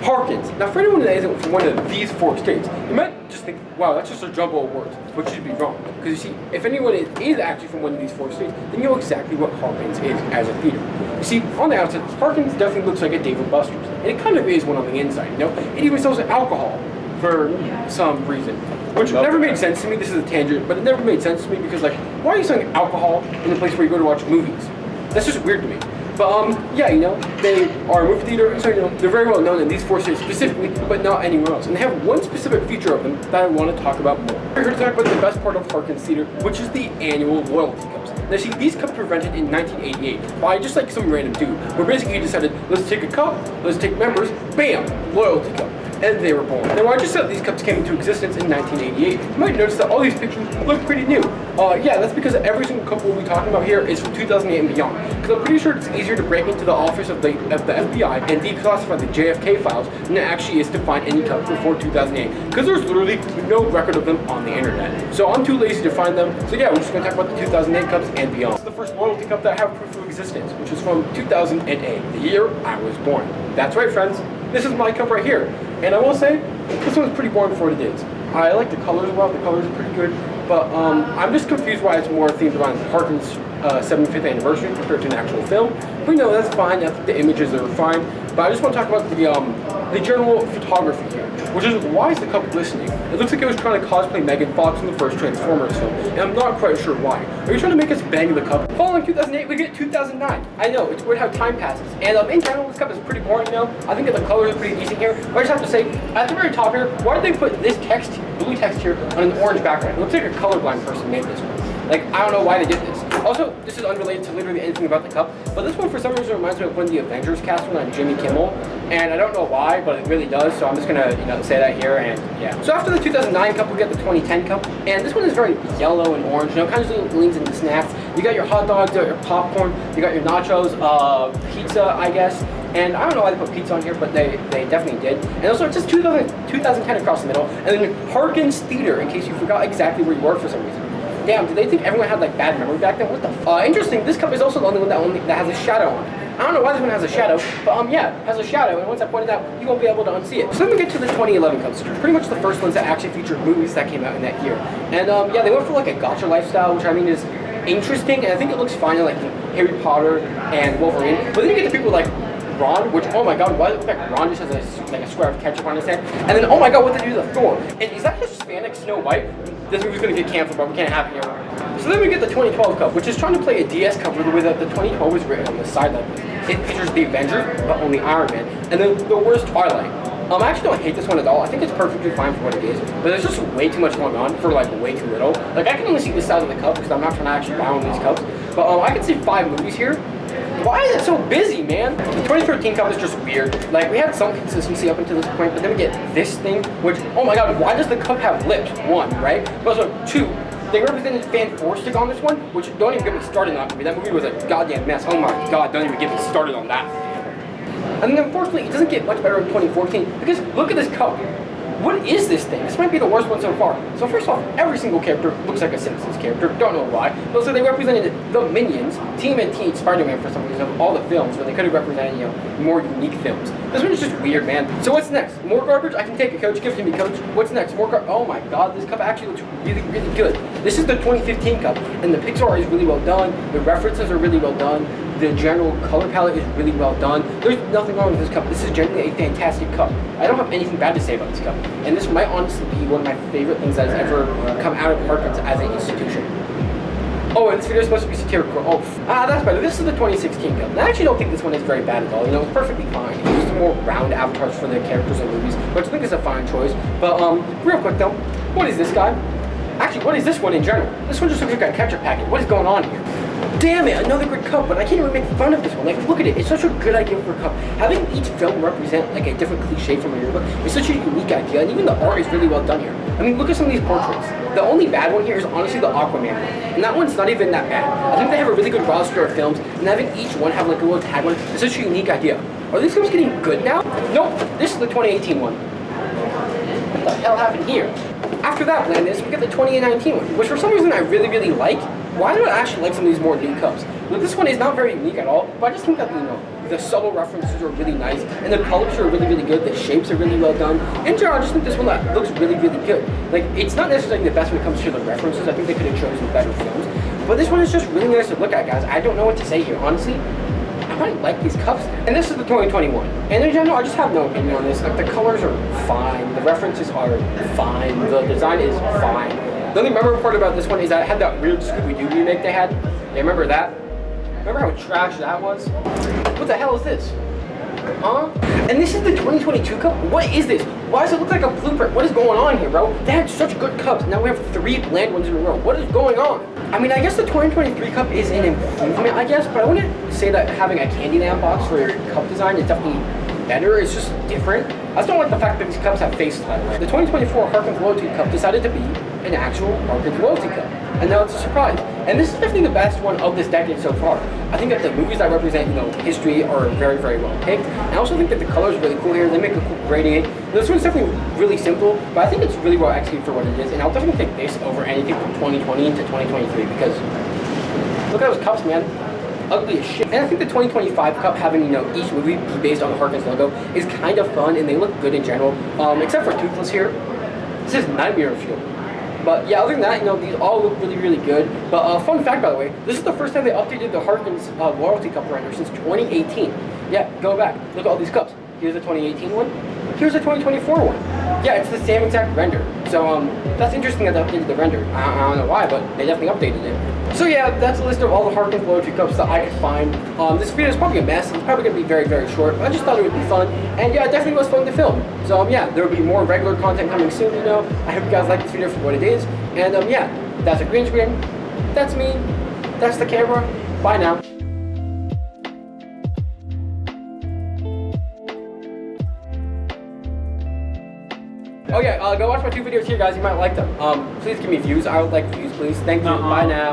Harkins. Now, for anyone that isn't from one of these 4 states, you might just think, wow, that's just a jumble of words, which should be wrong. Because you see, if anyone is actually from one of these 4 states, then you know exactly what Harkins is as a theater. You see, on the outside, Harkins definitely looks like a Dave & Buster's, and it kind of is one on the inside, you know? It even sells alcohol for some reason, which never made sense to me. This is a tangent, but it never made sense to me because, like, why are you selling alcohol in a place where you go to watch movies? That's just weird to me. But, yeah, you know, they are a movie theater, so, you know, they're very well known in these 4 states specifically, but not anywhere else. And they have one specific feature of them that I want to talk about more. We're here to talk about the best part of Harkins Theater, which is the annual loyalty cups. Now, see, these cups were invented in 1988 by just like some random dude, where basically he decided, let's take a cup, let's take members, bam, loyalty cup. And they were born. Now, when I just said these cups came into existence in 1988, you might notice that all these pictures look pretty new. Yeah, that's because every single cup we'll be talking about here is from 2008 and beyond. Because I'm pretty sure it's easier to break into the office of the FBI and declassify the JFK files than it actually is to find any cup before 2008. Because there's literally no record of them on the internet. So I'm too lazy to find them. So yeah, we're just going to talk about the 2008 cups and beyond. This is the first loyalty cup that I have proof of existence, which is from 2008, the year I was born. That's right, friends. This is my cup right here. And I will say, this one's pretty boring for what it is. I like the colors well, the colors are pretty good, but I'm just confused why it's more themed around Harkins' 75th anniversary compared to an actual film. But you know, that's fine, the images are fine. But I just want to talk about the general photography here, which is, why is the cup glistening? It looks like it was trying to cosplay Megan Fox in the first Transformers film, and I'm not quite sure why. Are you trying to make us bang the cup? Following 2008, we get 2009. I know, it's weird how time passes. And in general, this cup is pretty boring, you know? I think that the colors are pretty decent here. But I just have to say, at the very top here, why did they put this text, blue text here, on an orange background? It looks like a colorblind person made this one. Like, I don't know why they did this. Also, this is unrelated to literally anything about the cup, but this one for some reason reminds me of when the Avengers cast one on Jimmy Kimmel, and I don't know why, but it really does, so I'm just gonna, you know, say that here, and yeah. So after the 2009 cup, we got the 2010 cup, and this one is very yellow and orange, you know, kind of leans into snacks. You got your hot dogs, you got your popcorn, you got your nachos, pizza, I guess, and I don't know why they put pizza on here, but they definitely did. And also, it's just 2010 across the middle, and then Harkins Theater, in case you forgot exactly where you were for some reason. Damn, did they think everyone had like bad memory back then? What the interesting, this cup is also the only one that has a shadow on it. I don't know why this one has a shadow, but yeah, it has a shadow, and once I point it out, you won't be able to unsee it. So then we get to the 2011 cups, which are pretty much the first ones that actually featured movies that came out in that year. And yeah, they went for like a gotcha lifestyle, which I mean is interesting, and I think it looks fine in like Harry Potter and Wolverine. But then you get to people like Ron, which, oh my god, why does it look like Ron just has a square of ketchup on his head? And then, oh my god, what did they do to Thor? And is that Hispanic Snow White? This movie's gonna get canceled, but we can't have it here. So then we get the 2012 cup, which is trying to play a DS cover the way that the 2012 was written on the side like this. It features the Avengers, but only Iron Man. And then the worst Twilight. I actually don't hate this one at all. I think it's perfectly fine for what it is, but there's just way too much going on for like way too little. Like, I can only see this side of the cup because I'm not trying to actually buy one of these cups. But I can see 5 movies here. Why is it so busy, man? The 2013 cup is just weird. Like, we had some consistency up until this point, but then we get this thing, which, oh my god, why does the cup have lips? 1, right? But also 2, they represented Fan 4 stick on this one, which don't even get me started on that movie. That movie was a goddamn mess. Oh my god, don't even get me started on that. And then unfortunately, it doesn't get much better in 2014, because look at this cup. What is this thing? This might be the worst one so far. So first off, every single character looks like a Simpsons character. Don't know why. But also they represented the Minions, TMNT, Spider-Man for some reason of all the films, but they could have represented, you know, more unique films. This one is just weird, man. So what's next? More garbage? I can take it, coach. Give it to me, coach. What's next? More garbage? Oh my god, this cup actually looks really, really good. This is the 2015 cup, and the Pixar is really well done. The references are really well done. The general color palette is really well done. There's nothing wrong with this cup. This is generally a fantastic cup. I don't have anything bad to say about this cup. And this might honestly be one of my favorite things that has ever come out of Harkins as an institution. Oh, and this video is supposed to be satirical. Oh, that's better. This is the 2016 cup. And I actually don't think this one is very bad at all. You know, it's perfectly fine. It's just more round avatars for the characters and movies, which I think is a fine choice. But real quick though, what is this guy? Actually, what is this one in general? This one just looks like a ketchup packet. What is going on here? Damn it, another good cup, but I can't even make fun of this one. Like, look at it, it's such a good idea for a cup. Having each film represent like a different cliche from a yearbook is such a unique idea, and even the art is really well done here. I mean, look at some of these portraits. The only bad one here is honestly the Aquaman one, and that one's not even that bad. I think they have a really good roster of films, and having each one have like a little tagline is such a unique idea. Are these films getting good now? Nope, this is the 2018 one. What the hell happened here? After that, Landis, we get the 2019 one, which for some reason I really, really like. Why do I actually like some of these more new cups? Look, this one is not very unique at all, but I just think that, you know, the subtle references are really nice, and the colors are really, really good. The shapes are really well done. In general, I just think this one looks really, really good. Like, it's not necessarily the best when it comes to the references. I think they could have chosen better films, but this one is just really nice to look at, guys. I don't know what to say here, honestly. I might like these cups. And this is the 2021. And in general, I just have no opinion on this. Like, the colors are fine. The references are fine. The design is fine. The only memorable part about this one is that it had that weird Scooby-Doo remake they had. Yeah, remember that? Remember how trash that was? What the hell is this? Huh? And this is the 2022 cup? What is this? Why does it look like a blueprint? What is going on here, bro? They had such good cups. Now we have 3 bland ones in a row. What is going on? I mean, I guess the 2023 cup is an improvement, I guess, but I wouldn't say that having a Candyland box for your cup design is definitely better. It's just different. I just don't like the fact that these cups have faces, by the way. The 2024 Harkins Loyalty Cup decided to be an actual Harkins Loyalty Cup. And now it's a surprise. And this is definitely the best one of this decade so far. I think that the movies that represent, you know, history are very, very well picked. And I also think that the colors are really cool here. They make a cool grading. This one's definitely really simple, but I think it's really well executed for what it is. And I'll definitely take this over anything from 2020 to 2023 because look at those cups, man. Ugly as shit. And I think the 2025 cup, having, you know, each movie be based on the Harkins logo is kind of fun, and they look good in general. Except for Toothless here. This is Nightmare Fuel. But yeah, other than that, you know, these all look really, really good. But fun fact, by the way, this is the first time they updated the Harkins Loyalty Cup render since 2018. Yeah, go back. Look at all these cups. Here's the 2018 one. Here's the 2024 one. Yeah, it's the same exact render. So that's interesting that they updated the render. I don't know why, but they definitely updated it. So yeah, that's a list of all the Harkins Loyalty Cups that I could find. This video is probably a mess. It's probably going to be very, very short. But I just thought it would be fun. And yeah, it definitely was fun to film. So yeah, there will be more regular content coming soon, you know. I hope you guys like this video for what it is. And yeah, that's a green screen. That's me. That's the camera. Bye now. Oh yeah, go watch my 2 videos here, guys. You might like them. Please give me views. I would like views, please. Thank you. Bye now.